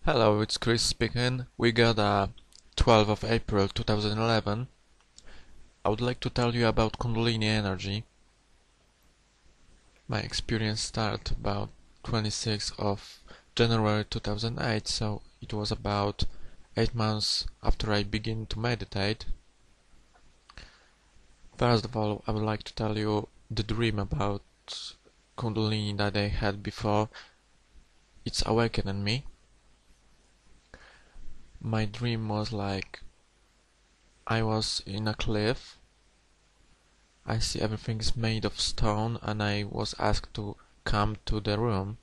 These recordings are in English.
Hello, it's Chris speaking. We got 12th of April 2011. I would like to tell you about Kundalini energy. My experience started about 26th of January 2008, so it was about 8 months after I began to meditate. First of all, I would like to tell you the dream about Kundalini that I had before. It's awakening me. My dream was like I was in a cliff. I see everything is made of stone, and I was asked to come to the room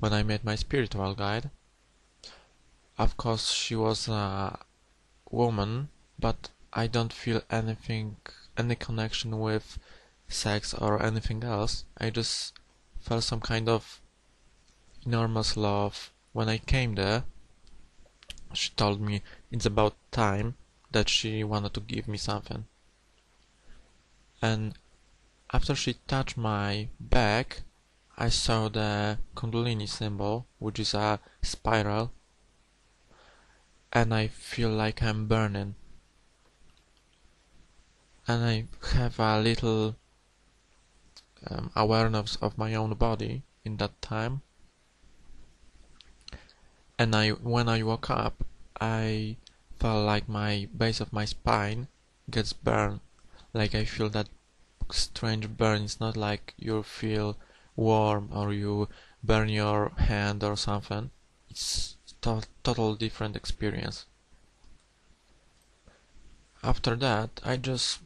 when I met my spiritual guide. Of course, she was a woman, but I don't feel any connection with sex or anything else. I just felt some kind of enormous love. When I came there, she told me it's about time that she wanted to give me something. And after she touched my back, I saw the Kundalini symbol, which is a spiral, and I feel like I'm burning. And I have a little awareness of my own body in that time. And when I woke up, I felt like my base of my spine gets burned. Like I feel that strange burn. It's not like you feel warm or you burn your hand or something. It's total different experience. After that, I just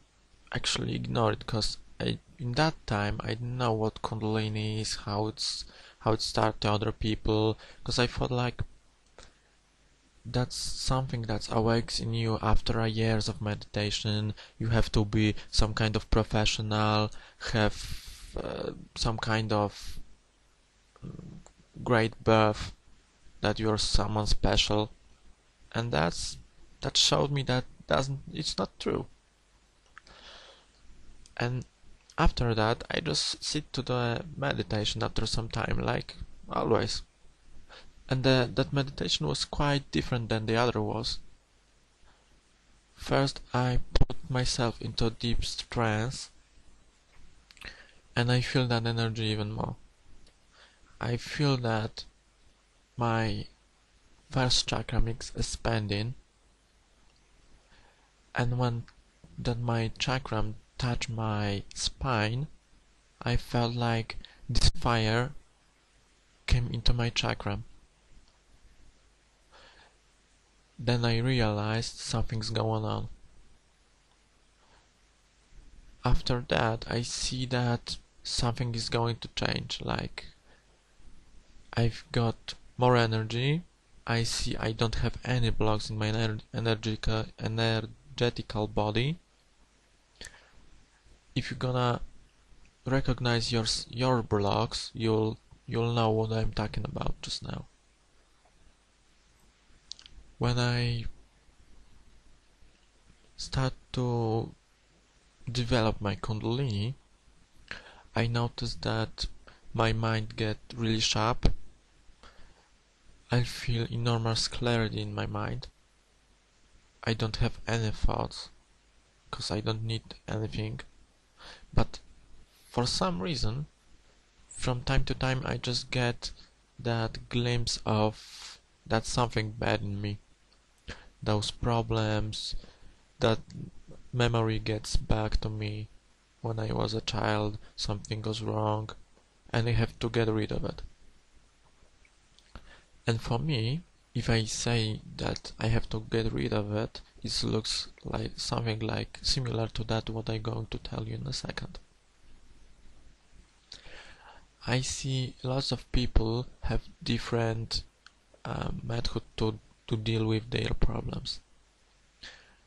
actually ignored it because in that time I didn't know what Kundalini is, how it starts to other people, because I thought like that's something that awakes in you after a years of meditation. You have to be some kind of professional, have some kind of great birth, that you're someone special, and that showed me that doesn't it's not true. And after that, I just sit to the meditation after some time, like always. And that meditation was quite different than the other was. First, I put myself into a deep trance, and I feel that energy even more. I feel that my first chakra is expanding, and when that my chakra touched my spine, I felt like this fire came into my chakra. Then I realized something's going on. After that, I see that something is going to change. Like, I've got more energy. I see I don't have any blocks in my energetical body. If you're gonna recognize your blocks, you'll know what I'm talking about just now. When I start to develop my Kundalini, I noticed that my mind get really sharp. I feel enormous clarity in my mind. I don't have any thoughts, because I don't need anything. But for some reason, from time to time I just get that glimpse of that something bad in me. Those problems, that memory gets back to me when I was a child, something goes wrong, and I have to get rid of it. And for me, if I say that I have to get rid of it, it looks like something like similar to that what I'm going to tell you in a second. I see lots of people have different method to deal with their problems.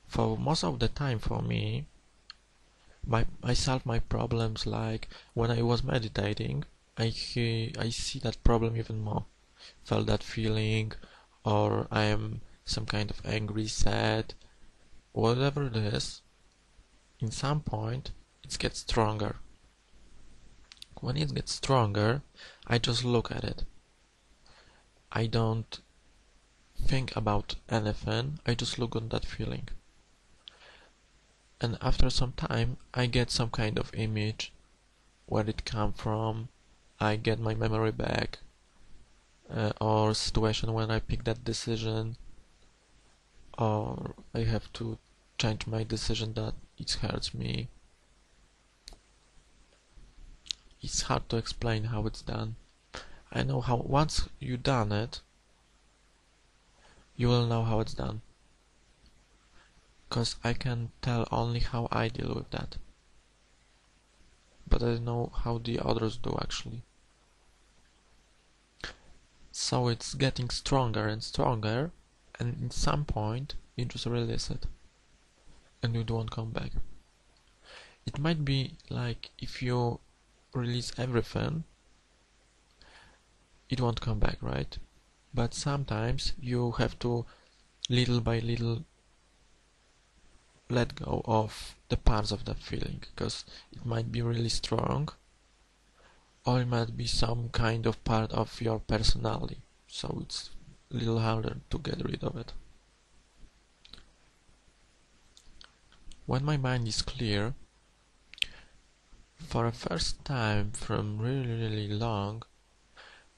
For most of the time, for me, I solve my problems like when I was meditating. I see that problem even more, felt that feeling, or I am some kind of angry, sad, whatever it is. In some point, it gets stronger. When it gets stronger, I just look at it. I don't think about anything, I just look on that feeling. And after some time, I get some kind of image, where it come from, I get my memory back, or situation when I pick that decision, or I have to change my decision that it hurts me. It's hard to explain how it's done. I know how once you done it, you will know how it's done. Cause I can tell only how I deal with that. But I don't know how the others do actually. So it's getting stronger and stronger, and at some point you just release it and you don't come back. It might be like if you release everything, it won't come back, right? But sometimes you have to little by little let go of the parts of that feeling, because it might be really strong, or it might be some kind of part of your personality, so it's a little harder to get rid of it. When my mind is clear, for the first time from really long,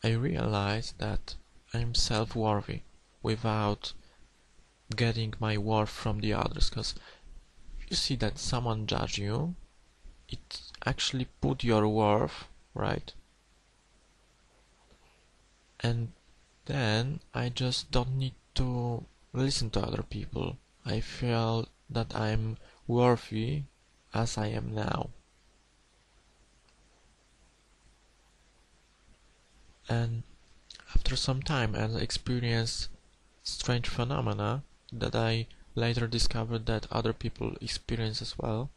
I realize that I'm self-worthy without getting my worth from the others, because if you see that someone judge you, it actually put your worth, right? And then I just don't need to listen to other people. I feel that I'm worthy as I am now. And after some time, I experienced strange phenomena that I later discovered that other people experience as well.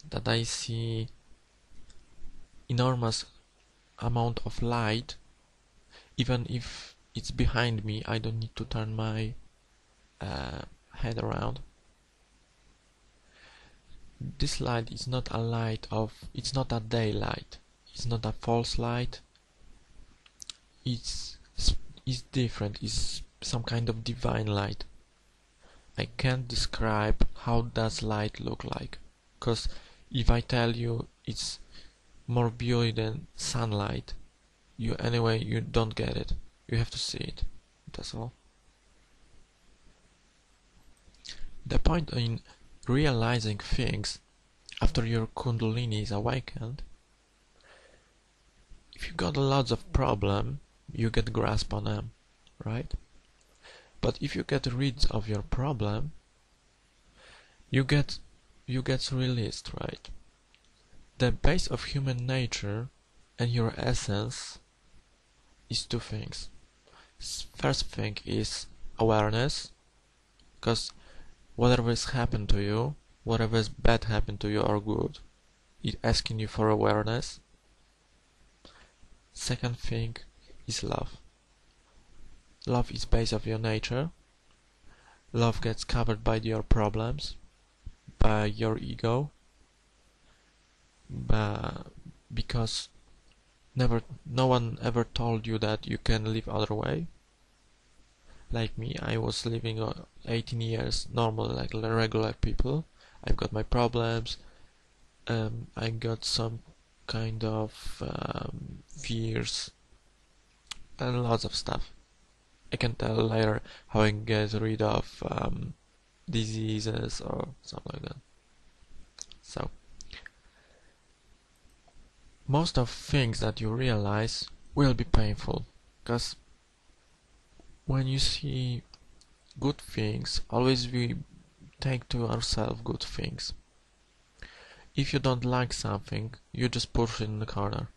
That I see enormous amount of light, even if it's behind me. I don't need to turn my head around. This light is not a light of, it's not a daylight, it's not a false light, it's different, it's some kind of divine light. I can't describe how does light look like, because if I tell you it's more beauty than sunlight, you don't get it. You have to see it. That's all. The point in realizing things after your Kundalini is awakened, if you got lots of problem, you get grasp on them, right? But if you get rid of your problem, you get released, right? The base of human nature and your essence is two things. First thing is awareness, because whatever has happened to you, whatever is bad happened to you or good, it's asking you for awareness. Second thing is love. Love is base of your nature. Love gets covered by your problems, by your ego, because no one ever told you that you can live other way. Like me, I was living 18 years normal, like regular people. I've got my problems. I got some kind of fears and lots of stuff. I can tell later how I can get rid of diseases or something like that. So, most of things that you realize will be painful, because when you see good things, always we take to ourselves good things. If you don't like something, you just push it in the corner.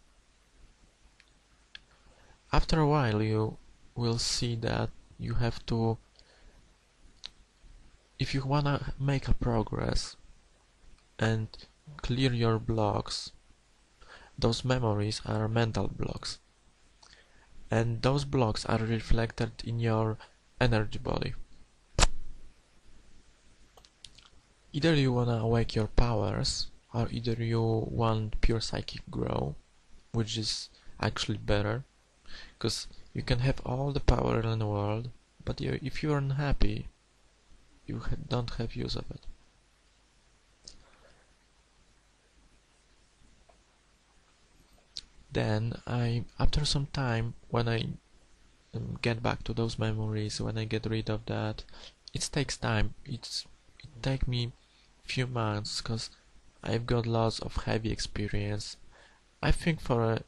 After a while, you will see that you have to, if you wanna make a progress and clear your blocks, those memories are mental blocks, and those blocks are reflected in your energy body. Either you wanna awake your powers, or either you want pure psychic grow, which is actually better. Because you can have all the power in the world, but if you're unhappy, you don't have use of it. Then after some time, when I get back to those memories, when I get rid of that, it takes time. It take me few months because I've got lots of heavy experience. I think for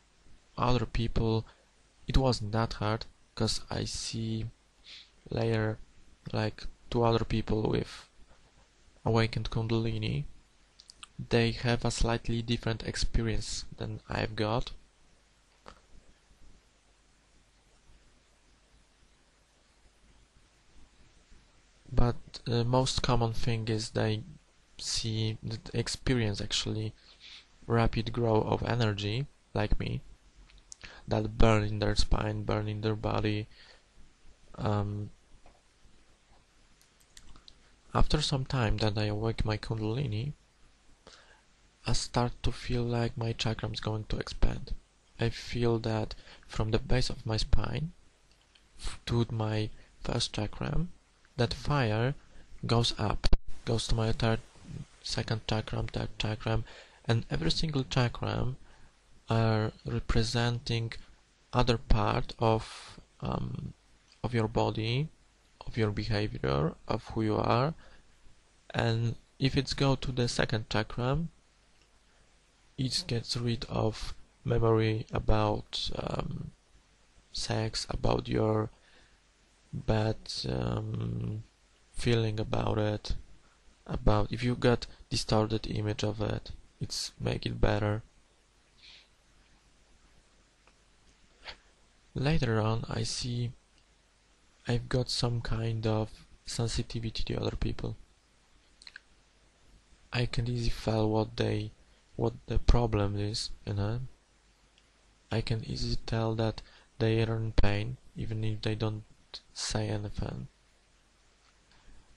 other people it wasn't that hard because I see later like two other people with awakened Kundalini. They have a slightly different experience than I've got. But the most common thing is they see that experience actually rapid growth of energy, like me, that burn in their spine, burn in their body. After some time that I awake my Kundalini, I start to feel like my chakram is going to expand. I feel that from the base of my spine to my first chakram, that fire goes up, goes to my second chakram, third chakram, and every single chakram are representing other part of your body, of your behavior, of who you are. And if it's go to the second chakram, it gets rid of memory about sex, about your bad feeling about it, about if you got distorted image of it, it's make it better. Later on, I see I've got some kind of sensitivity to other people. I can easily feel what the problem is, you know. I can easily tell that they are in pain, even if they don't say anything.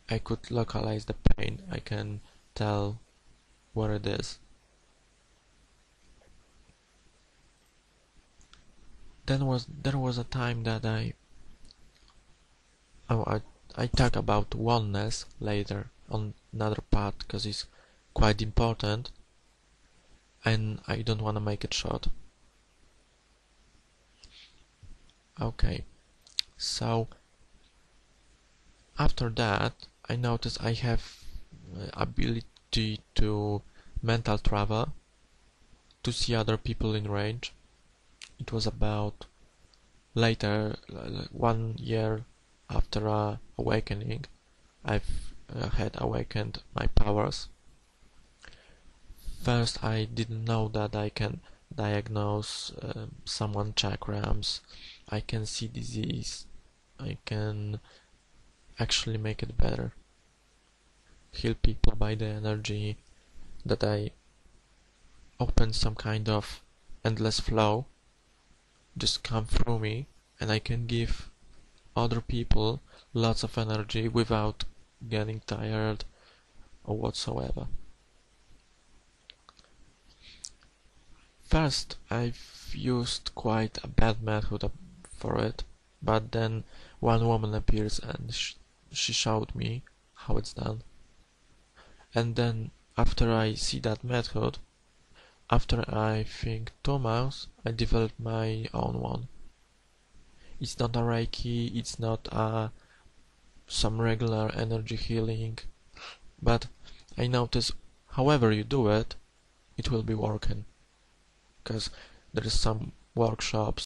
I could localize the pain. I can tell where it is. There was a time that I talk about oneness later on another part because it's quite important, and I don't want to make it short. Okay, so after that I noticed I have ability to mental travel, to see other people in range. It was about later, 1 year after awakening, I've had awakened my powers. First, I didn't know that I can diagnose someone chakrams, I can see disease, I can actually make it better, heal people by the energy, that I open some kind of endless flow, just come through me, and I can give other people lots of energy without getting tired or whatsoever. First, I've used quite a bad method for it, but then one woman appears and she showed me how it's done. And then after I see that method, after I think 2 months, I developed my own one. It's not a Reiki, it's not some regular energy healing, but I notice however you do it, it will be working. Because there is some workshops